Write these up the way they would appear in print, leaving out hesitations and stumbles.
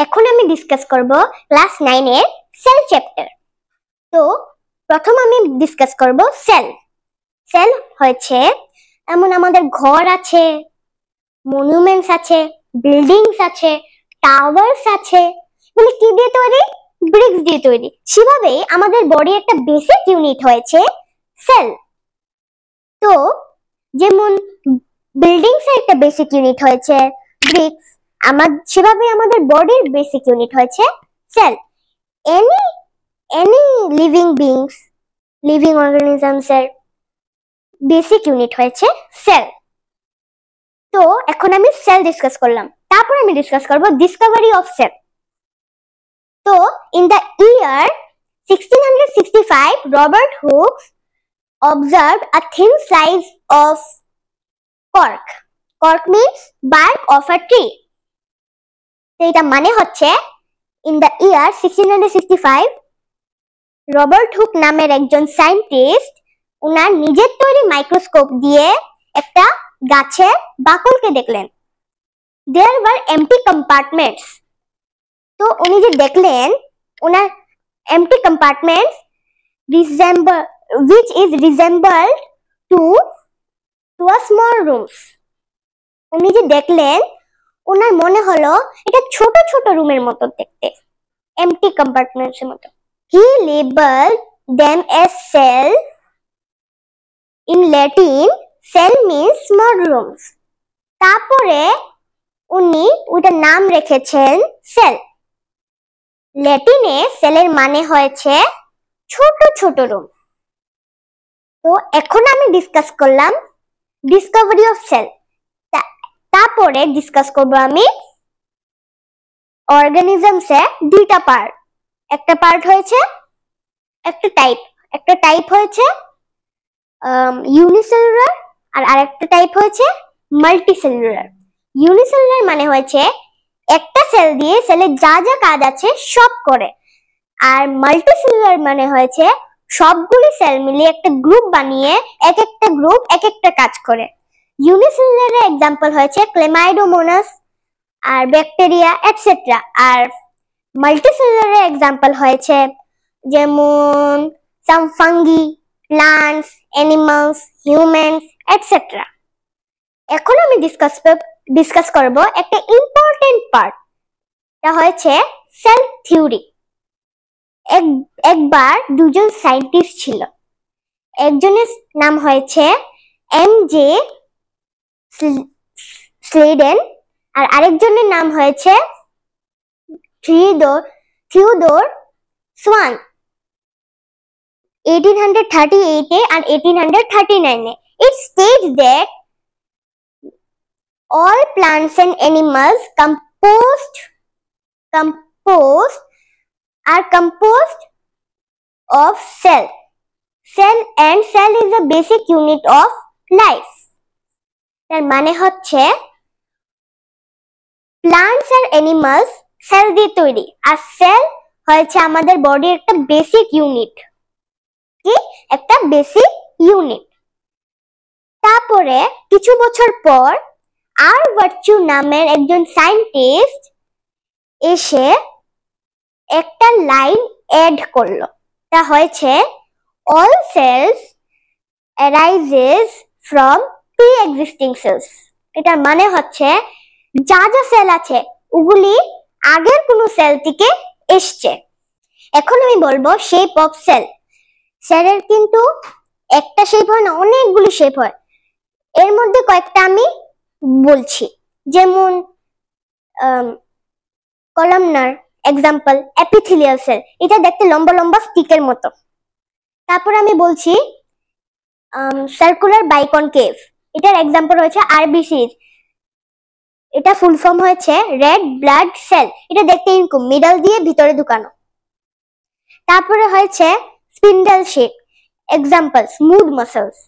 এখন আমি ডিসকাস করব ক্লাস 9 এর সেল চ্যাপ্টার। তো প্রথম আমি ডিসকাস করব সেল। সেল হচ্ছে এমন আমাদের ঘর আছে, মনুমেন্টস আছে, বিল্ডিংস আছে, টাওয়ার্স আছে, এগুলো কি দিয়ে তৈরি? ব্রিক্স দিয়ে তৈরি। সেভাবে আমাদের বডি একটা বেসিক ইউনিট হয়েছে সেল। তো যেমন বিল্ডিংস এর একটা বেসিক ইউনিট হয়েছে ব্রিক্স, সেভাবে আমাদের বডির বেসিক ইউনিট হয়েছে cell. Any living beings, living organisms এর বেসিক ইউনিট হয়েছে সেল। তো এখন আমি সেল ডিসকাস করলাম, তারপর আমি ডিসকাস করব ডিসকভারি অফ সেল। তো in the year 1665 Robert hooks observed a thin slice of cork. Cork means bark of a tree. তো এটা মানে হচ্ছে in the year 1665 Robert Hooke নামের একজন সায়েন্টিস্ট উনার নিজের তৈরি মাইক্রোস্কোপ দিয়ে একটা গাছের বাকলকে দেখলেন। There were empty compartments. তো উনি যে দেখলেন উনার empty compartments which is resembled to a small rooms. উনি যে দেখলেন ওনার মনে হলো এটা ছোট ছোট রুমের মতো দেখতে, এমটি কম্পার্টমেন্টস এর মতো। He labeled them as cell. In Latin, cell means small rooms. তারপরে উনি ওটার নাম রেখেছেন সেল। ল্যাটিনে সেলের মানে হয়েছে ছোট ছোট রুম। তো এখন আমি ডিসকাস করলাম ডিসকভারি অফ সেল। তারপরে ডিসকাস করব আমি অর্গানিজমস এর দুইটা পার্ট। একটা পার্ট হয়েছে একটা টাইপ হয়েছে ইউনিসেলুলার আর আরেকটা টাইপ হয়েছে মাল্টিসেলুলার। ইউনিসেলুলার মানে হয়েছে একটা সেল দিয়ে সেলের যা যা কাজ আছে সব করে, আর মাল্টিসেলুলার মানে হয়েছে সবগুলি সেল মিলিয়ে একটা গ্রুপ বানিয়ে এক একটা গ্রুপ এক একটা কাজ করে। ইউনিসেলুলারের এক্সাম্পল হয়েছে ক্লেমাইডোমোনাস আর ব্যাকটেরিয়া এটসেট্রা, আর মাল্টিসেলুলারের এক্সাম্পল হয়েছে যেমন some fungi, plants, animals, humans etcetera. এখন আমি ডিসকাস করব একটা ইম্পর্টেন্ট পার্ট, এটা হয়েছে সেল থিওরি। একবার দুজন সায়েন্টিস্ট ছিল, একজনের নাম হয়েছে এম.জে. স্লেডেন আর আরেকজনের নাম হয়েছে থিওডোর সোয়ান। 1838 এ আর 1839 এ it states that all plants and animals are composed of cell and cell is a basic unit of life. তার মানে হচ্ছে প্লান্টস আর অ্যানিমালস সেল দিয়ে তৈরি, আর সেল হয়েছে আমাদের বডির একটা বেসিক ইউনিট। কি একটা বেসিক ইউনিট। তারপরে কিছু বছর পর আর ভার্চু নামের একজন সায়েন্টিস্ট এসে একটা লাইন অ্যাড করলো, তা হয়েছে all cells arises from pre-existing cells. এটার মানে হচ্ছে যা যা সেল আছে ওগুলি আগের কোনো সেল থেকে এসছে। এখন আমি বলবো শেপ অফ সেল। সেলের কিন্তু একটা শেপ হয় না, অনেকগুলি শেপ হয়। এর মধ্যে কয়েকটা আমি বলছি, যেমন কলামনার এক্সাম্পল এপিথেলিয়াল সেল, এটা দেখতে লম্বা লম্বা স্টিকের মতো। তারপর আমি বলছি সার্কুলার বাইকনকেভ, এটার এক্সাম্পল হচ্ছে আরবিসিস, এটা ফুল ফর্ম হয়েছে রেড ব্লাড সেল, এটা দেখতে এরকম মিডল দিয়ে ভিতরে ঢুকানো। তারপরে হয়েছে spindle shape, example smooth muscles.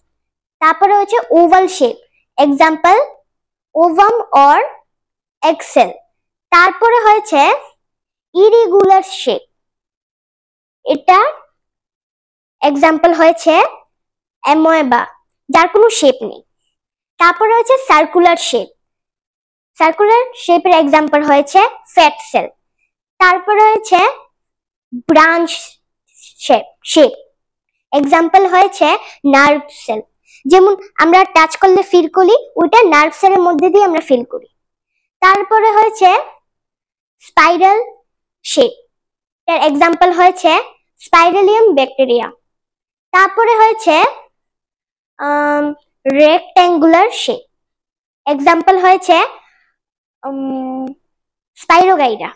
তারপরে হচ্ছে oval shape, example ovum or egg sell. তারপরে হয়েছে ইরেগুলার শেপ, এটা এক্সাম্পল হয়েছে অ্যামোয়েবা, যার কোনো শেপ নেই। তারপরে হচ্ছে সার্কুলার শেপ, সার্কুলার শেপের এক্সাম্পল হয়েছে ফ্যাট সেল। তারপরে হয়েছে ব্রাঞ্চ শেপ। এক্সাম্পল হয়েছে নার্ভ সেল, যেমন আমরা টাচ করলে ফিল করি, ওইটা নার্ভ সেলের মধ্যে দিয়ে আমরা ফিল করি। তারপরে হয়েছে স্পাইরাল শেপ, এর এক্সাম্পল হয়েছে স্পাইরালিয়াম ব্যাকটেরিয়া। তারপরে হয়েছে রেক্ট্যাঙ্গুলার শেপ, এক্সাম্পল হয়েছে স্পাইরোগাইরা।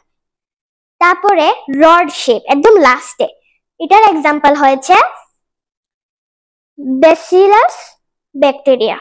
তারপরে রড শেপ একদম লাস্টে, এটার এক্সাম্পল হয়েছে ব্যাসিলাস ব্যাকটেরিয়া।